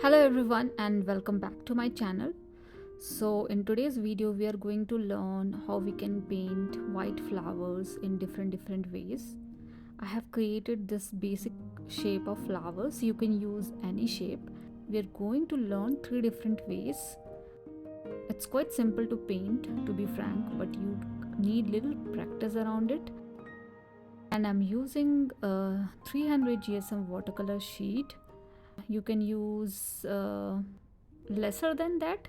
Hello everyone and welcome back to my channel. So in today's video we are going to learn how we can paint white flowers in different ways. I have created this basic shape of flowers. You can use any shape. We are going to learn three different ways. It's quite simple to paint, to be frank, but you need little practice around it. And I'm using a 300 GSM watercolor sheet. You can use lesser than that,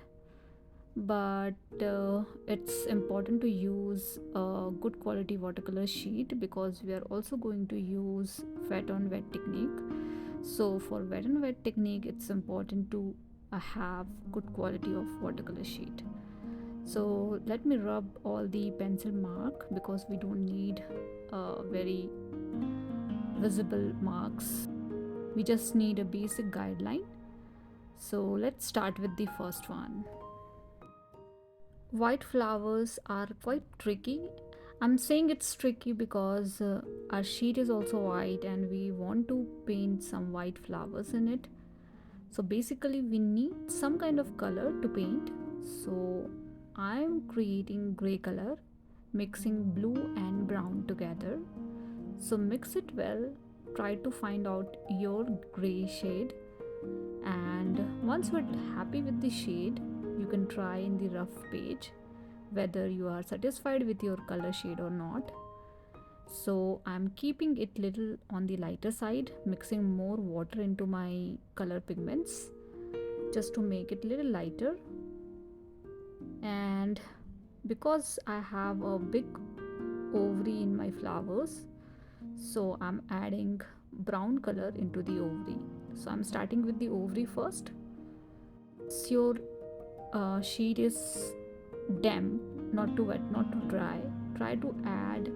but it's important to use a good quality watercolor sheet because we are also going to use wet on wet technique. So for wet on wet technique it's important to have good quality of watercolor sheet. So let me rub all the pencil mark because we don't need very visible marks. We just need a basic guideline. So let's start with the first one. White flowers are quite tricky. I'm saying it's tricky because our sheet is also white and we want to paint some white flowers in it. So basically we need some kind of color to paint. So I'm creating gray color, mixing blue and brown together. So mix it well, try to find out your gray shade, and once we're happy with the shade you can try in the rough page whether you are satisfied with your color shade or not. So I'm keeping it little on the lighter side, mixing more water into my color pigments just to make it little lighter. And because I have a big ovary in my flowers, so I'm adding brown color into the ovary. So I'm starting with the ovary first. So your sheet is damp, not too wet, not too dry, try to add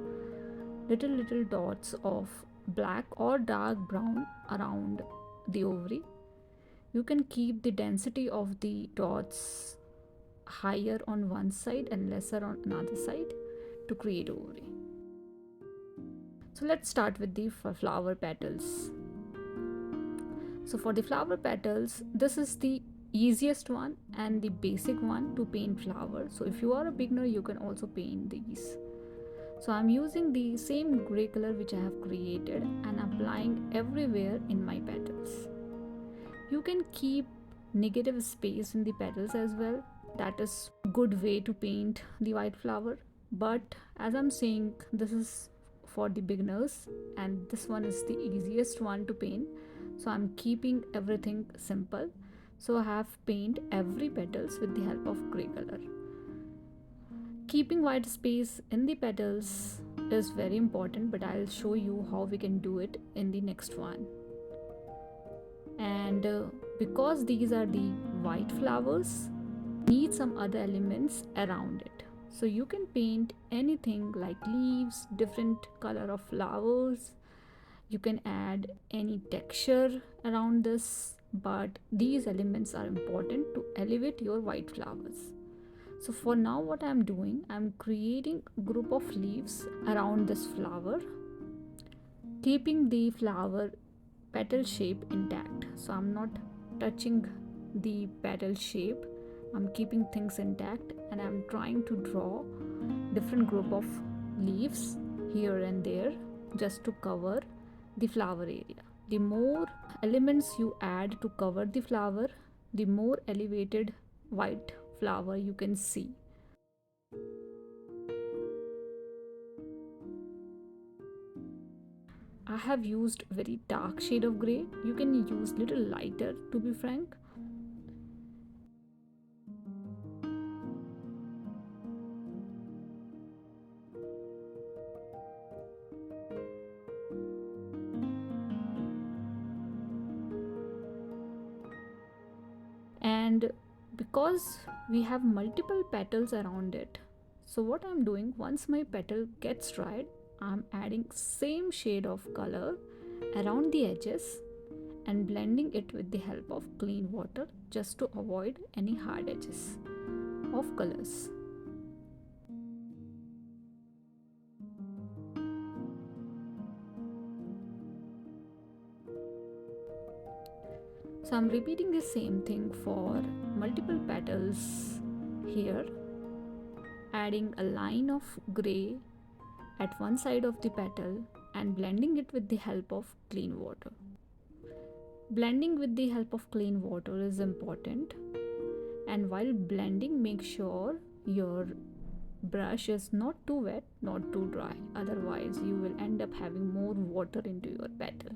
little dots of black or dark brown around the ovary. You can keep the density of the dots higher on one side and lesser on another side to create ovary. So let's start with the flower petals. So for the flower petals, this is the easiest one and the basic one to paint flower. So if you are a beginner you can also paint these. So I'm using the same gray color which I have created and applying everywhere in my petals. You can keep negative space in the petals as well. That is good way to paint the white flower, but as I'm saying, this is for the beginners and this one is the easiest one to paint. So I'm keeping everything simple. So I have paint every petals with the help of gray color. Keeping white space in the petals is very important, but I'll show you how we can do it in the next one. And because these are the white flowers, need some other elements around it. So you can paint anything like leaves, different color of flowers. You can add any texture around this, but these elements are important to elevate your white flowers. So for now what I'm doing, I'm creating a group of leaves around this flower, keeping the flower petal shape intact. So I'm not touching the petal shape, I'm keeping things intact and I'm trying to draw different group of leaves here and there just to cover the flower area. The more elements you add to cover the flower, the more elevated white flower you can see. I have used very dark shade of gray. You can use little lighter to be frank. And because we have multiple petals around it, so what I'm doing, once my petal gets dried, I'm adding same shade of color around the edges and blending it with the help of clean water just to avoid any hard edges of colors. So I'm repeating the same thing for multiple petals here, adding a line of gray at one side of the petal and blending it with the help of clean water. Blending with the help of clean water is important, and while blending, make sure your brush is not too wet, not too dry, otherwise you will end up having more water into your petal.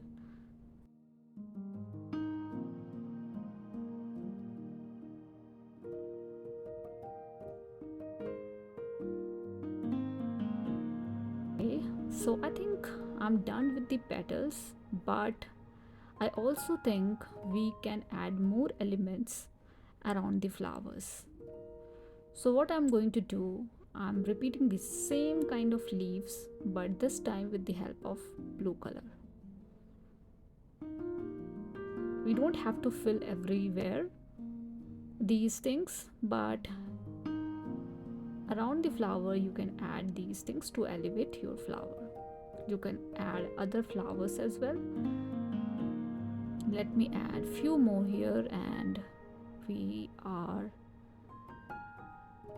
Okay, so I think I'm done with the petals, but I also think we can add more elements around the flowers. So what I'm going to do, I'm repeating the same kind of leaves, but this time with the help of blue color. We don't have to fill everywhere these things, but around the flower you can add these things to elevate your flower. You can add other flowers as well. Let me add few more here, and we are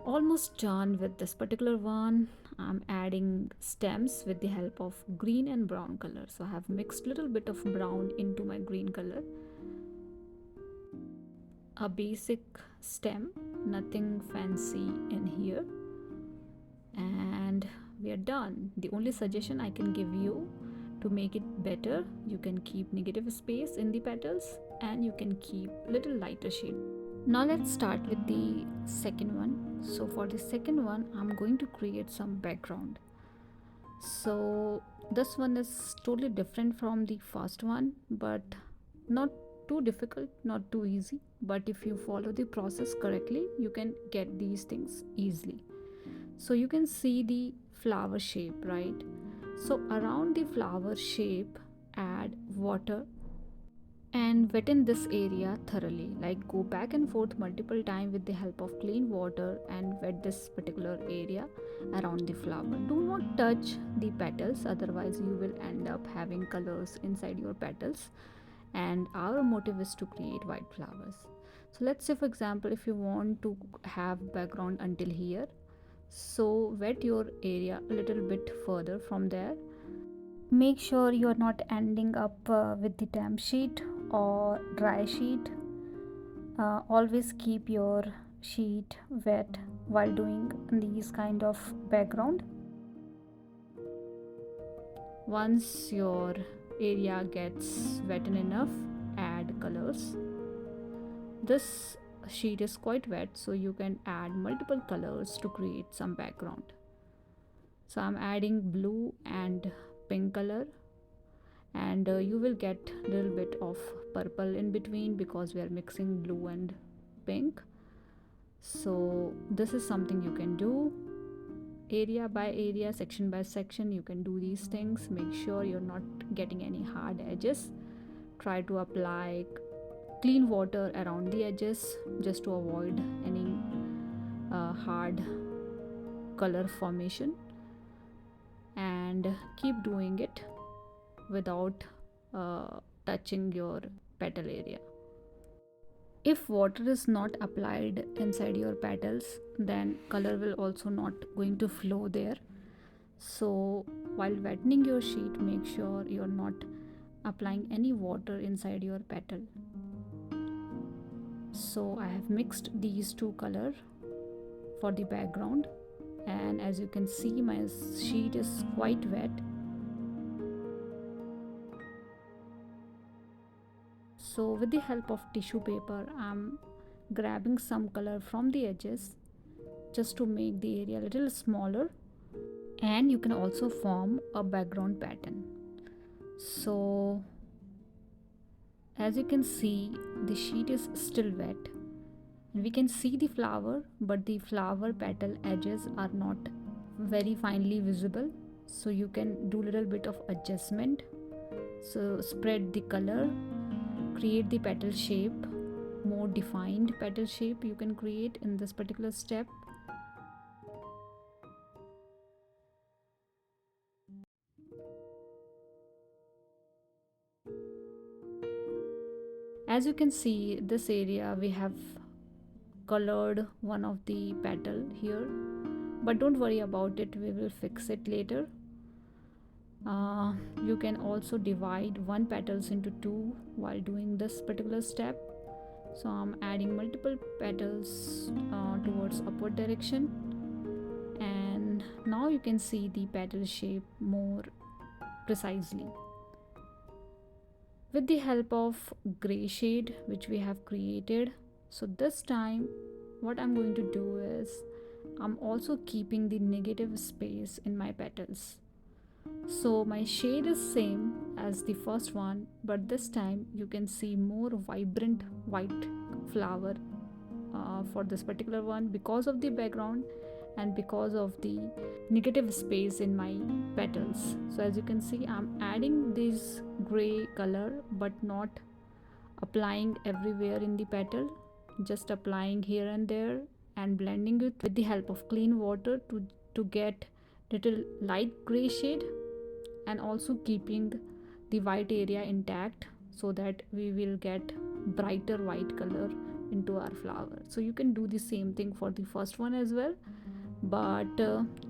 almost done with this particular one. I'm adding stems with the help of green and brown color. So I have mixed little bit of brown into my green color. A basic stem, nothing fancy in here, and we are done. The only suggestion I can give you to make it better, you can keep negative space in the petals and you can keep little lighter shade. Now let's start with the second one. So for the second one, I'm going to create some background. So this one is totally different from the first one, but not too difficult, not too easy. But if you follow the process correctly, you can get these things easily. So you can see the flower shape, right? So around the flower shape, add water and wetten this area thoroughly, like go back and forth multiple times with the help of clean water and wet this particular area around the flower. Do not touch the petals, otherwise you will end up having colors inside your petals, and our motive is to create white flowers. So let's say for example, if you want to have background until here, so wet your area a little bit further from there. Make sure you are not ending up with the damp sheet or dry sheet. Always keep your sheet wet while doing these kind of background. Once your area gets wet enough, add colors. This sheet is quite wet, so you can add multiple colors to create some background. So I'm adding blue and pink color, and you will get a little bit of purple in between because we are mixing blue and pink. So this is something you can do area by area, section by section. You can do these things. Make sure you're not getting any hard edges. Try to apply clean water around the edges just to avoid any hard color formation, and keep doing it without touching your petal area. If water is not applied inside your petals, then color will also not going to flow there. So while wetting your sheet, make sure you're not applying any water inside your petal. So I have mixed these two color for the background, and as you can see, my sheet is quite wet. So with the help of tissue paper, I'm grabbing some color from the edges just to make the area a little smaller, and you can also form a background pattern. So as you can see, the sheet is still wet and we can see the flower, but the flower petal edges are not very finely visible, so you can do a little bit of adjustment. So spread the color, create the petal shape, more defined petal shape you can create in this particular step. As you can see, this area we have colored one of the petal here, but don't worry about it, we will fix it later. You can also divide one petals into two while doing this particular step. So I'm adding multiple petals towards upward direction, and now you can see the petal shape more precisely with the help of gray shade which we have created. So this time what I'm going to do is I'm also keeping the negative space in my petals. So my shade is same as the first one, but this time you can see more vibrant white flower for this particular one because of the background and because of the negative space in my petals. So as you can see, I'm adding this gray color but not applying everywhere in the petal, just applying here and there and blending it with the help of clean water to get little light gray shade, and also keeping the white area intact so that we will get brighter white color into our flower. So you can do the same thing for the first one as well, but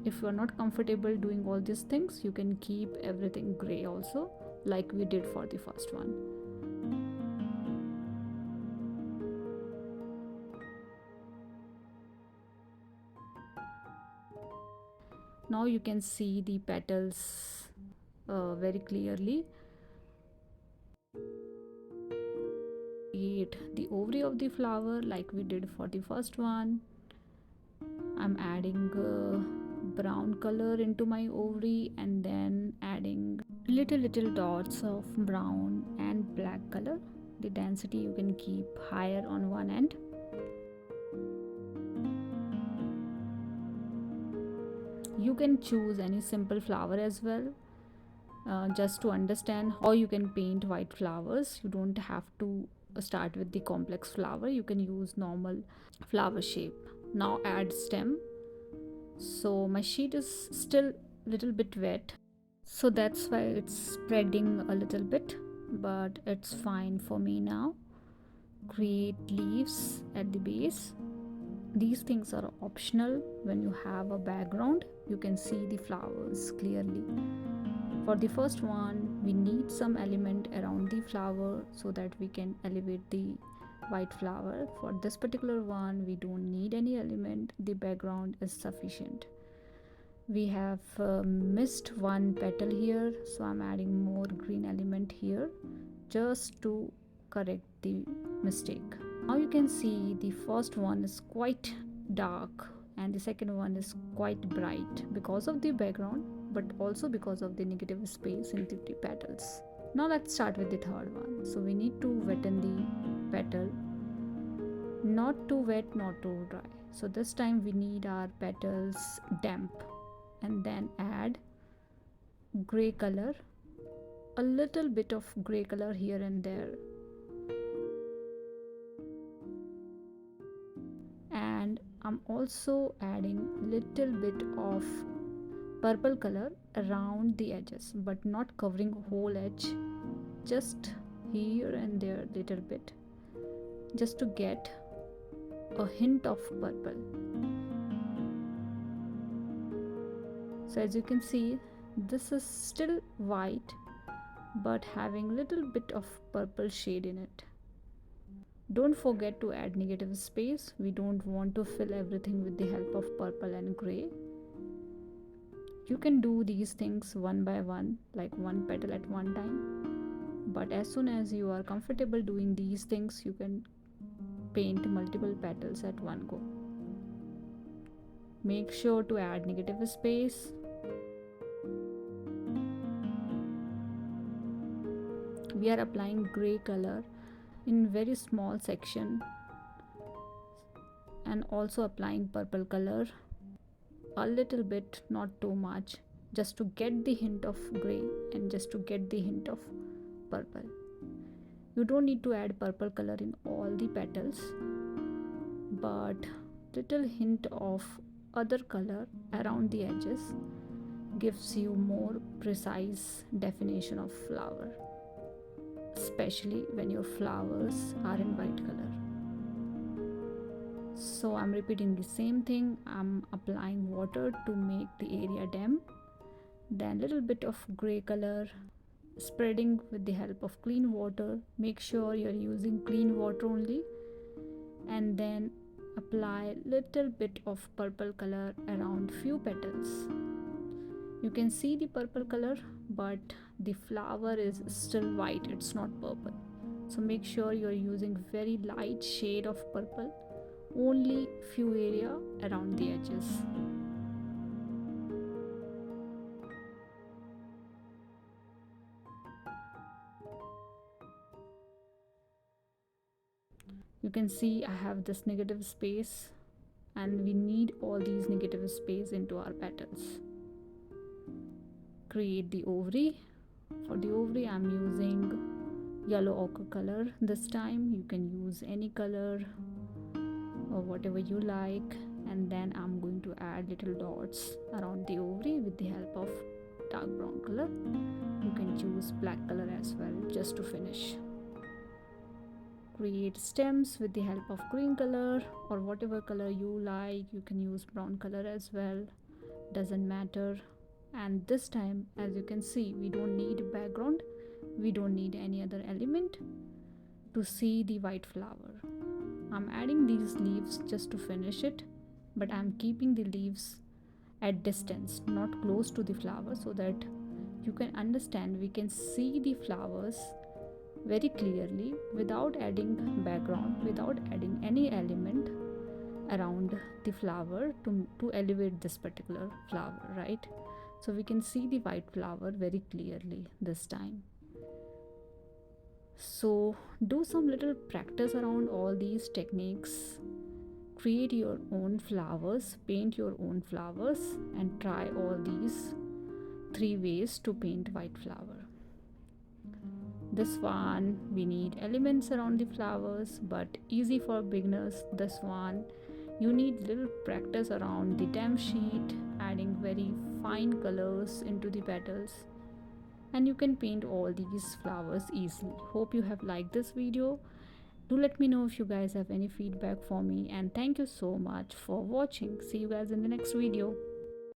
if you are not comfortable doing all these things, you can keep everything gray also, like we did for the first one. Now you can see the petals very clearly. Create the ovary of the flower like we did for the first one. I'm adding brown color into my ovary and then adding little dots of brown and black color. The density you can keep higher on one end. You can choose any simple flower as well. Just to understand how you can paint white flowers, you don't have to start with the complex flower. You can use normal flower shape. Now add stem. So my sheet is still little bit wet, so that's why it's spreading a little bit, but it's fine for me now. Create leaves at the base. These things are optional. When you have a background, you can see the flowers clearly. For the first one, we need some element around the flower so that we can elevate the white flower. For this particular one, we don't need any element, the background is sufficient. We have missed one petal here, so I'm adding more green element here just to correct the mistake. Now you can see the first one is quite dark and the second one is quite bright because of the background, but also because of the negative space in the petals. Now let's start with the third one. So we need to wetten the petal, not too wet, not too dry. So this time we need our petals damp, and then add gray color, a little bit of gray color here and there, and I'm also adding little bit of purple color around the edges, but not covering whole edge, just here and there little bit, just to get a hint of purple. So as you can see, this is still white but having little bit of purple shade in it. Don't forget to add negative space. We don't want to fill everything with the help of purple and gray. You can do these things one by one, like one petal at one time, but as soon as you are comfortable doing these things, you can paint multiple petals at one go. Make sure to add negative space. We are applying gray color in very small section and also applying purple color a little bit, not too much, just to get the hint of gray and just to get the hint of purple. You don't need to add purple color in all the petals, but little hint of other color around the edges gives you more precise definition of flower. especially when your flowers are in white color. So I'm repeating the same thing. I'm applying water to make the area damp, then little bit of gray color, spreading with the help of clean water. Make sure you're using clean water only, and then apply little bit of purple color around few petals. You can see the purple color, but the flower is still white, it's not purple. So make sure you're using very light shade of purple, only few area around the edges. You can see I have this negative space, and we need all these negative space into our petals. Create the ovary. For the ovary I'm using yellow ochre color. This time you can use any color or whatever you like, and then I'm going to add little dots around the ovary with the help of dark brown color. You can choose black color as well just to finish. Create stems with the help of green color or whatever color you like. You can use brown color as well, doesn't matter. And this time, as you can see, we don't need background, we don't need any other element to see the white flower. I'm adding these leaves just to finish it, but I'm keeping the leaves at distance, not close to the flower, so that you can understand, we can see the flowers very clearly without adding background, without adding any element around the flower to elevate this particular flower, right? So we can see the white flower very clearly this time. So do some little practice around all these techniques. Create your own flowers, paint your own flowers, and try all these 3 ways to paint white flower. This one we need elements around the flowers, but easy for beginners. This one you need little practice around the damp sheet, adding very fine colors into the petals, and you can paint all these flowers easily. Hope you have liked this video. Do let me know if you guys have any feedback for me, and thank you so much for watching. See you guys in the next video.